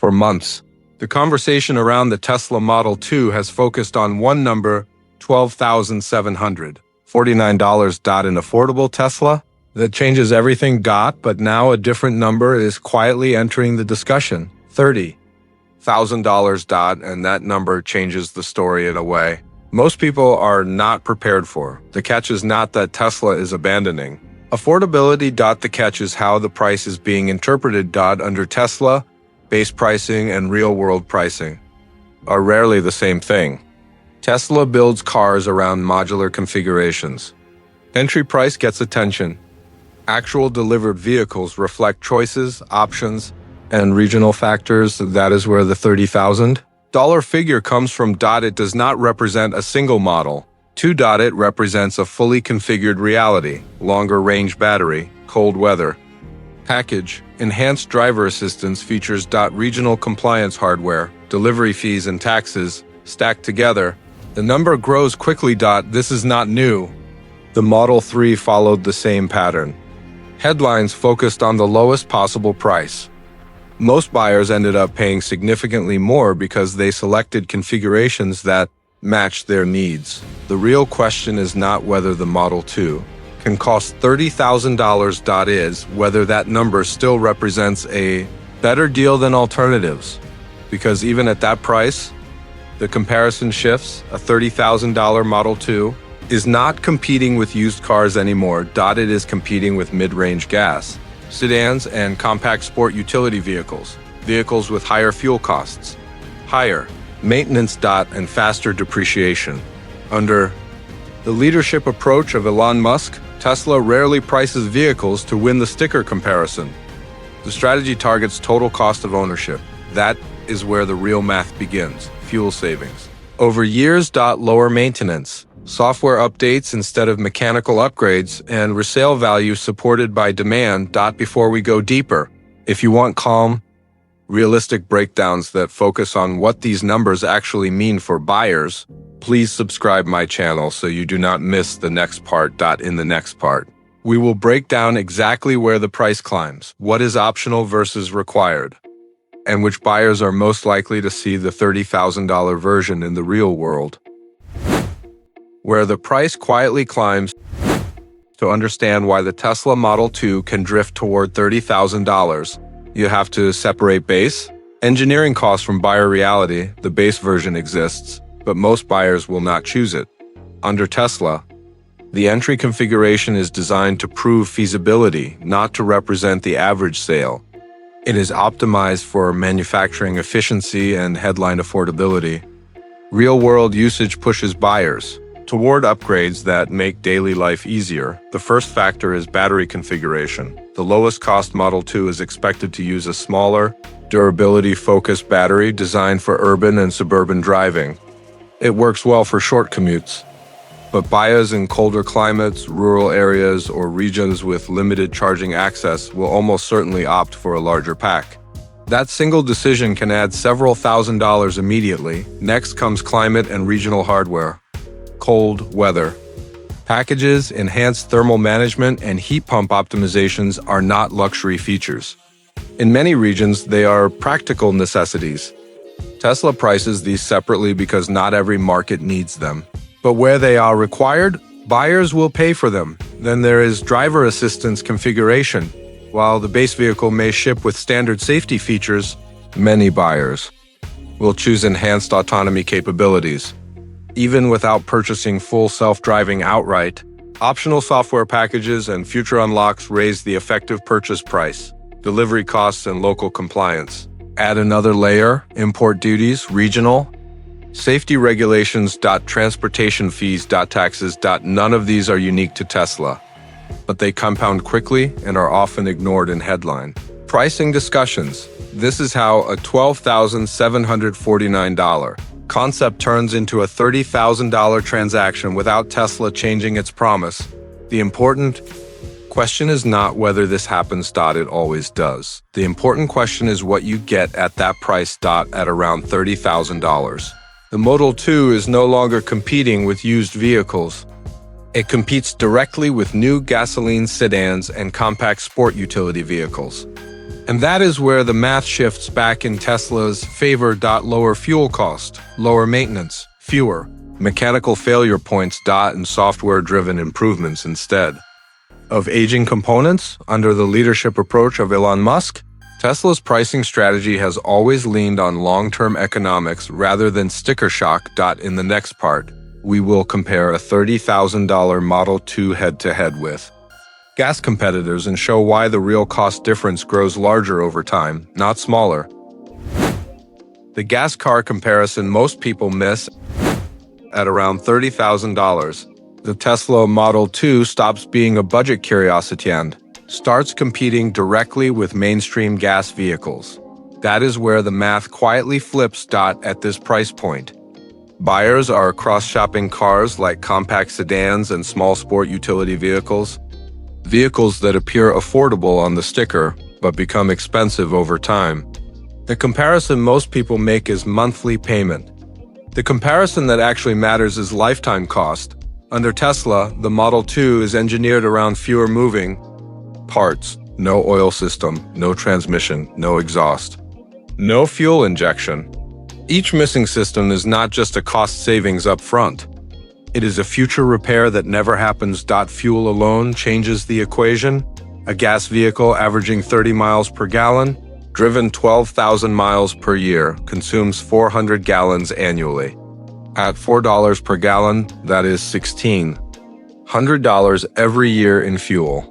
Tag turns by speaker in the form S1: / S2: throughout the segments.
S1: For months, the conversation around the Tesla Model 2 has focused on one number, $12,749. An affordable Tesla? That changes everything. But now a different number is quietly entering the discussion, $30,000. And that number changes the story in a way most people are not prepared for. The catch is not that Tesla is abandoning affordability. The catch is how the price is being interpreted. Under Tesla, base pricing and real-world pricing are rarely the same thing. Tesla builds cars around modular configurations. Entry price gets attention. Actual delivered vehicles reflect choices, options, and regional factors. That is where the $30,000 figure comes from. It does not represent a single model. It represents a fully configured reality, longer range battery, cold weather. Package, enhanced driver assistance features. Regional compliance hardware, delivery fees and taxes, stacked together. The number grows quickly. This is not new. The Model 3 followed the same pattern. Headlines focused on the lowest possible price. Most buyers ended up paying significantly more because they selected configurations that matched their needs. The real question is not whether the Model 2 can cost $30,000. Is whether that number still represents a better deal than alternatives. Because even at that price, the comparison shifts. A $30,000 Model 2 is not competing with used cars anymore. It is competing with mid-range gas, sedans, and compact sport utility vehicles with higher fuel costs, higher maintenance. And faster depreciation. Under the leadership approach of Elon Musk, Tesla rarely prices vehicles to win the sticker comparison. The strategy targets total cost of ownership. That is where the real math begins. Fuel savings over years. Lower maintenance, software updates instead of mechanical upgrades, and resale value supported by demand. Before we go deeper, if you want calm, realistic breakdowns that focus on what these numbers actually mean for buyers, please subscribe my channel so you do not miss the next part. In the next part, we will break down exactly where the price climbs, what is optional versus required, and which buyers are most likely to see the $30,000 version in the real world, where the price quietly climbs. To understand why the Tesla Model 2 can drift toward $30,000, you have to separate base engineering costs from buyer reality. The base version exists, but most buyers will not choose it. Under Tesla, the entry configuration is designed to prove feasibility, not to represent the average sale. It is optimized for manufacturing efficiency and headline affordability. Real-world usage pushes buyers toward upgrades that make daily life easier. The first factor is battery configuration. The lowest cost Model 2 is expected to use a smaller, durability-focused battery designed for urban and suburban driving. It works well for short commutes, but buyers in colder climates, rural areas, or regions with limited charging access will almost certainly opt for a larger pack. That single decision can add several $1,000s immediately. Next comes climate and regional hardware. Cold weather. Packages, enhanced thermal management, and heat pump optimizations are not luxury features. In many regions, they are practical necessities. Tesla prices these separately because not every market needs them. But where they are required, buyers will pay for them. Then there is driver assistance configuration. While the base vehicle may ship with standard safety features, many buyers will choose enhanced autonomy capabilities. Even without purchasing full self-driving outright, optional software packages and future unlocks raise the effective purchase price, delivery costs, and local compliance. Add another layer, import duties, regional, safety regulations, transportation fees, taxes. None of these are unique to Tesla, but they compound quickly and are often ignored in headline pricing discussions. This is how a $12,749 concept turns into a $30,000 transaction without Tesla changing its promise. The important question is not whether this happens. It always does. The important question is what you get at that price. At around $30,000. The Model 2 is no longer competing with used vehicles. It competes directly with new gasoline sedans and compact sport utility vehicles. And that is where the math shifts back in Tesla's favor. Lower fuel cost, lower maintenance, fewer mechanical failure points. And software-driven improvements instead of aging components. Under the leadership approach of Elon Musk, Tesla's pricing strategy has always leaned on long-term economics rather than sticker shock. In the next part, we will compare a $30,000 Model 2 head-to-head with gas competitors and show why the real cost difference grows larger over time, not smaller. The gas car comparison most people miss. At around $30,000, the Tesla Model 2 stops being a budget curiosity and starts competing directly with mainstream gas vehicles. That is where the math quietly flips. At this price point, buyers are cross-shopping cars like compact sedans and small sport utility vehicles. Vehicles that appear affordable on the sticker, but become expensive over time. The comparison most people make is monthly payment. The comparison that actually matters is lifetime cost. Under Tesla, the Model 2 is engineered around fewer moving parts, no oil system, no transmission, no exhaust, no fuel injection. Each missing system is not just a cost savings up front. It is a future repair that never happens. Fuel alone changes the equation. A gas vehicle averaging 30 miles per gallon, driven 12,000 miles per year, consumes 400 gallons annually. At $4 per gallon, that is $1,600 every year in fuel.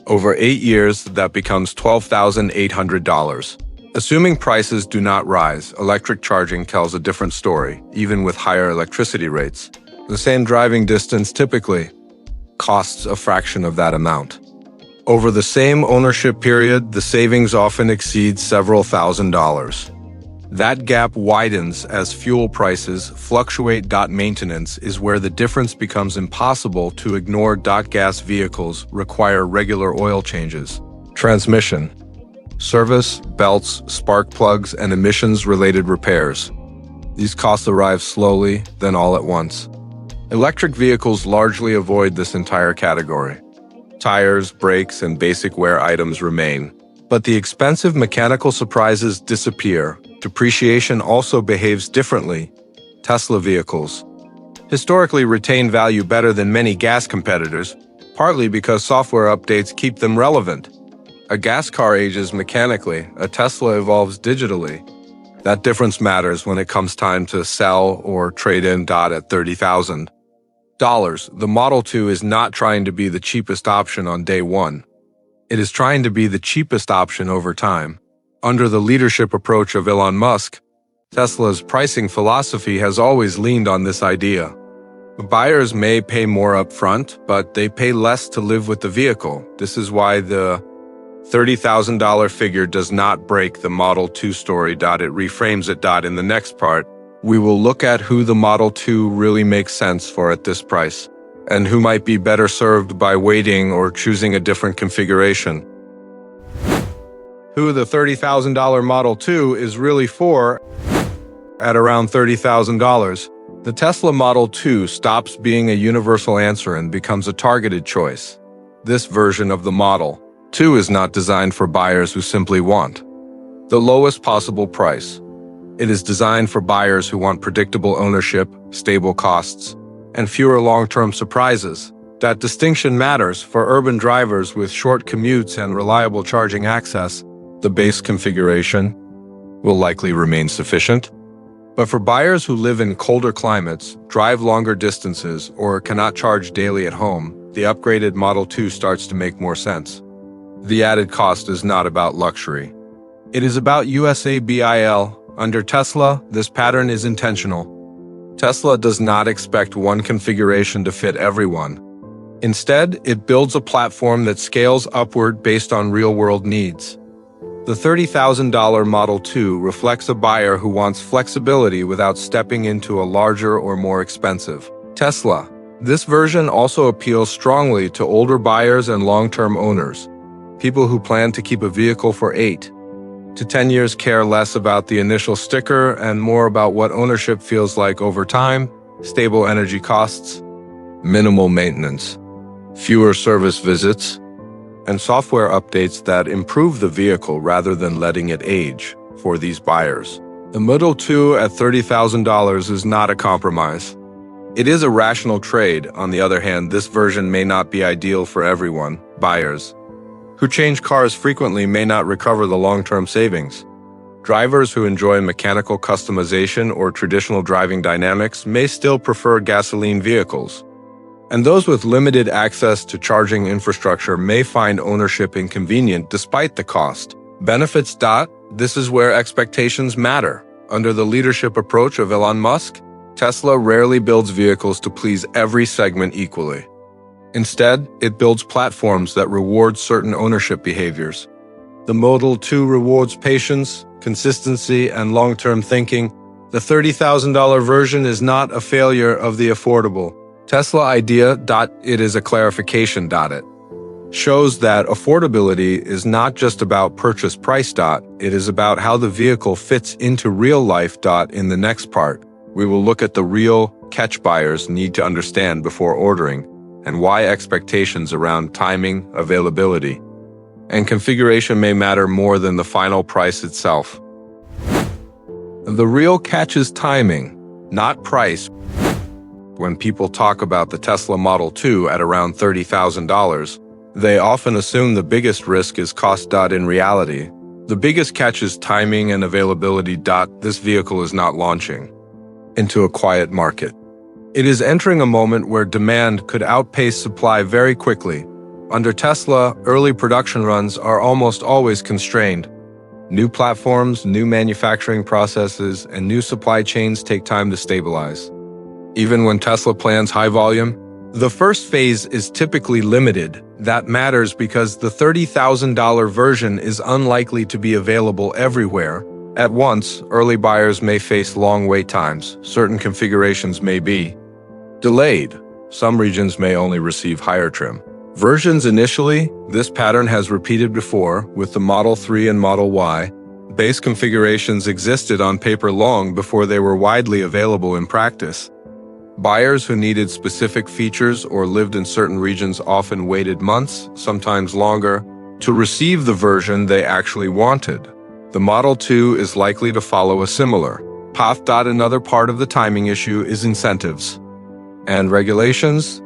S1: Over 8 years, that becomes $12,800. Assuming prices do not rise, electric charging tells a different story, even with higher electricity rates. The same driving distance typically costs a fraction of that amount. Over the same ownership period, the savings often exceed several $1,000s. That gap widens as fuel prices fluctuate. Maintenance is where the difference becomes impossible to ignore. Gas vehicles require regular oil changes, transmission, service, belts, spark plugs, and emissions-related repairs. These costs arrive slowly, then all at once. Electric vehicles largely avoid this entire category. Tires, brakes, and basic wear items remain, but the expensive mechanical surprises disappear. Depreciation also behaves differently. Tesla vehicles historically retain value better than many gas competitors, partly because software updates keep them relevant. A gas car ages mechanically, a Tesla evolves digitally. That difference matters when it comes time to sell or trade in. At $30,000, the Model 2 is not trying to be the cheapest option on day one. It is trying to be the cheapest option over time. Under the leadership approach of Elon Musk, Tesla's pricing philosophy has always leaned on this idea. Buyers may pay more upfront, but they pay less to live with the vehicle. This is why the $30,000 figure does not break the Model 2 story. It reframes it. In the next part, we will look at who the Model 2 really makes sense for at this price, and who might be better served by waiting or choosing a different configuration. Who the $30,000 Model 2 is really for. At around $30,000, the Tesla Model 2 stops being a universal answer and becomes a targeted choice. This version of the Model 2 is not designed for buyers who simply want the lowest possible price. It is designed for buyers who want predictable ownership, stable costs, and fewer long-term surprises. That distinction matters for urban drivers with short commutes and reliable charging access. The base configuration will likely remain sufficient. But for buyers who live in colder climates, drive longer distances, or cannot charge daily at home, the upgraded Model 2 starts to make more sense. The added cost is not about luxury. It is about USABIL. Under Tesla, this pattern is intentional. Tesla does not expect one configuration to fit everyone. Instead, it builds a platform that scales upward based on real-world needs. The $30,000 Model 2 reflects a buyer who wants flexibility without stepping into a larger or more expensive Tesla. This version also appeals strongly to older buyers and long-term owners, people who plan to keep a vehicle for 8 to 10 years, care less about the initial sticker and more about what ownership feels like over time, stable energy costs, minimal maintenance, fewer service visits, and software updates that improve the vehicle rather than letting it age for these buyers. The Model 2 at $30,000 is not a compromise. It is a rational trade. On the other hand, this version may not be ideal for everyone. Buyers who change cars frequently may not recover the long-term savings. Drivers who enjoy mechanical customization or traditional driving dynamics may still prefer gasoline vehicles. And those with limited access to charging infrastructure may find ownership inconvenient despite the cost. Benefits. This is where expectations matter. Under the leadership approach of Elon Musk, Tesla rarely builds vehicles to please every segment equally. Instead, it builds platforms that reward certain ownership behaviors. The Model 2 rewards patience, consistency, and long-term thinking. The $30,000 version is not a failure of the affordable Tesla idea. It is a clarification. It shows that affordability is not just about purchase price. It is about how the vehicle fits into real life. In the next part, we will look at the real catch buyers need to understand before ordering and why expectations around timing, availability, and configuration may matter more than the final price itself. The real catch is timing, not price. When people talk about the Tesla Model 2 at around $30,000, they often assume the biggest risk is cost. In reality, the biggest catch is timing and availability. This vehicle is not launching into a quiet market. It is entering a moment where demand could outpace supply very quickly. Under Tesla, early production runs are almost always constrained. New platforms, new manufacturing processes, and new supply chains take time to stabilize. Even when Tesla plans high volume, the first phase is typically limited. That matters because the $30,000 version is unlikely to be available everywhere at once. Early buyers may face long wait times. Certain configurations may be delayed. Some regions may only receive higher trim versions initially. This pattern has repeated before with the Model 3 and Model Y. Base configurations existed on paper long before they were widely available in practice. Buyers who needed specific features or lived in certain regions often waited months, sometimes longer, to receive the version they actually wanted. The Model 2 is likely to follow a similar path. Another part of the timing issue is incentives and regulations.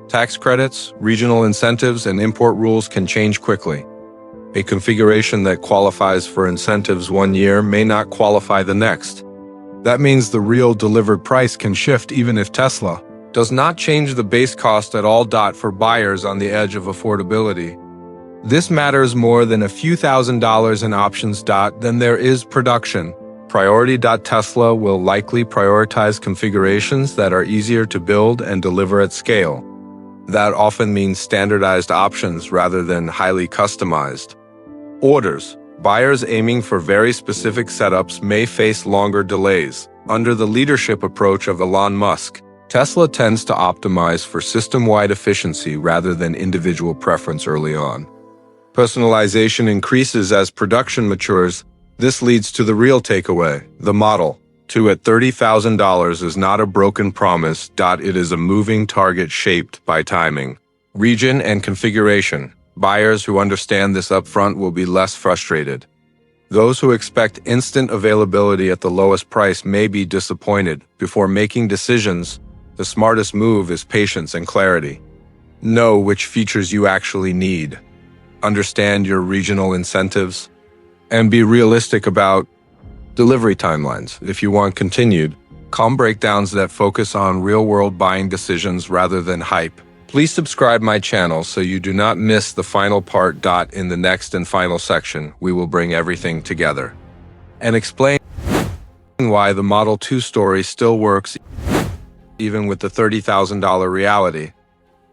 S1: Tax credits, regional incentives, and import rules can change quickly. A configuration that qualifies for incentives one year may not qualify the next. That means the real delivered price can shift even if Tesla does not change the base cost at all. For buyers on the edge of affordability, this matters more than a few $1,000s in options. Then there is production priority. Tesla will likely prioritize configurations that are easier to build and deliver at scale. That often means standardized options rather than highly customized orders. Buyers aiming for very specific setups may face longer delays. Under the leadership approach of Elon Musk, Tesla tends to optimize for system-wide efficiency rather than individual preference early on. Personalization increases as production matures. This leads to the real takeaway. The Model 2 at $30,000 is not a broken promise. It is a moving target shaped by timing, region, and configuration. Buyers who understand this upfront will be less frustrated. Those who expect instant availability at the lowest price may be disappointed. Before making decisions, the smartest move is patience and clarity. Know which features you actually need. Understand your regional incentives, and be realistic about delivery timelines. If you want continued, calm breakdowns that focus on real-world buying decisions rather than hype, please subscribe my channel so you do not miss the final part. In the next and final section, we will bring everything together and explain why the Model 2 story still works even with the $30,000 reality.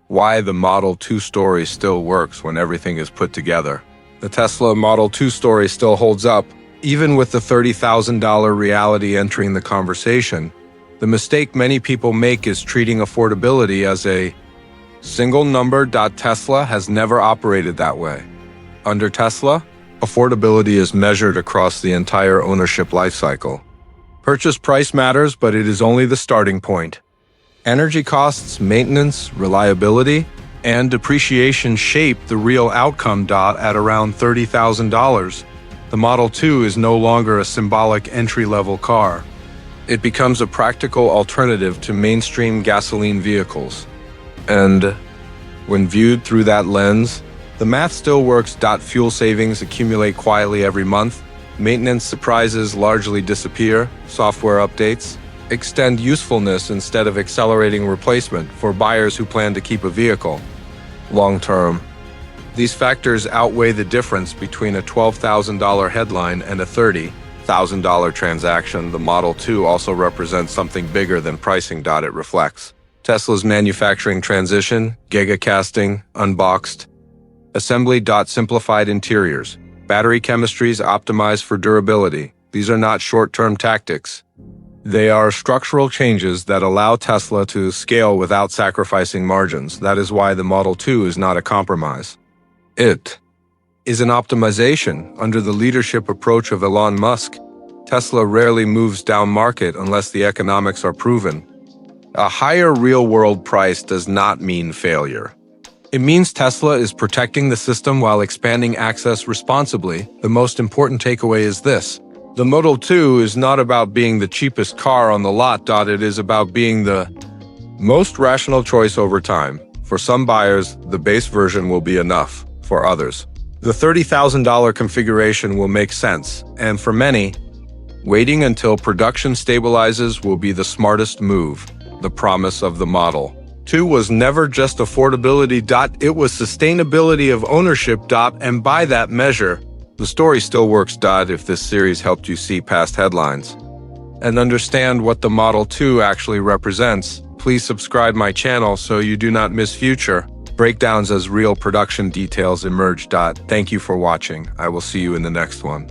S1: Why the Model 2 story still works when everything is put together. The Tesla Model 2 story still holds up, even with the $30,000 reality entering the conversation. The mistake many people make is treating affordability as a single number. Tesla has never operated that way. Under Tesla, affordability is measured across the entire ownership lifecycle. Purchase price matters, but it is only the starting point. Energy costs, maintenance, reliability, and depreciation shaped the real outcome. At around $30,000, the Model 2 is no longer a symbolic entry-level car. It becomes a practical alternative to mainstream gasoline vehicles. And when viewed through that lens, the math still works. Fuel savings accumulate quietly every month, maintenance surprises largely disappear, software updates extend usefulness instead of accelerating replacement for buyers who plan to keep a vehicle long term. These factors outweigh the difference between a $12,000 headline and a $30,000 transaction. The Model 2 also represents something bigger than pricing. It reflects Tesla's manufacturing transition, gigacasting, unboxed, assembly. Simplified interiors, battery chemistries optimized for durability. These are not short-term tactics. They are structural changes that allow Tesla to scale without sacrificing margins. That is why the Model 2 is not a compromise. It is an optimization. Under the leadership approach of Elon Musk, Tesla rarely moves down market unless the economics are proven. A higher real-world price does not mean failure. It means Tesla is protecting the system while expanding access responsibly. The most important takeaway is this: the Model 2 is not about being the cheapest car on the lot. It is about being the most rational choice over time. For some buyers, the base version will be enough. For others, the $30,000 configuration will make sense. And for many, waiting until production stabilizes will be the smartest move. The promise of the Model 2 was never just affordability. It was sustainability of ownership. And by that measure, the story still works. If this series helped you see past headlines and understand what the Model 2 actually represents, please subscribe my channel so you do not miss future breakdowns as real production details emerge. Thank you for watching. I will see you in the next one.